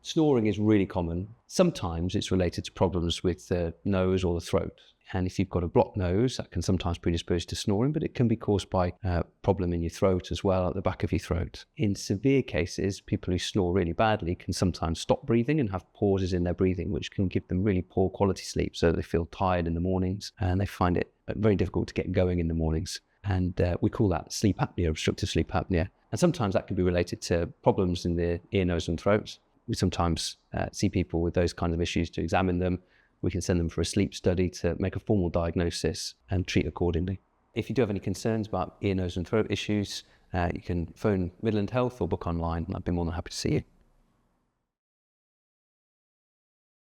Snoring is really common. Sometimes it's related to problems with the nose or the throat. And if you've got a blocked nose, that can sometimes predispose to snoring, but it can be caused by a problem in your throat as well, at the back of your throat. In severe cases, people who snore really badly can sometimes stop breathing and have pauses in their breathing, which can give them really poor quality sleep, so they feel tired in the mornings and they find it very difficult to get going in the mornings. And we call that sleep apnea, obstructive sleep apnea. And sometimes that can be related to problems in the ear, nose and throat. We sometimes see people with those kinds of issues to examine them. We can send them for a sleep study to make a formal diagnosis and treat accordingly. If you do have any concerns about ear, nose and throat issues, you can phone Midland Health or book online, and I'd be more than happy to see you.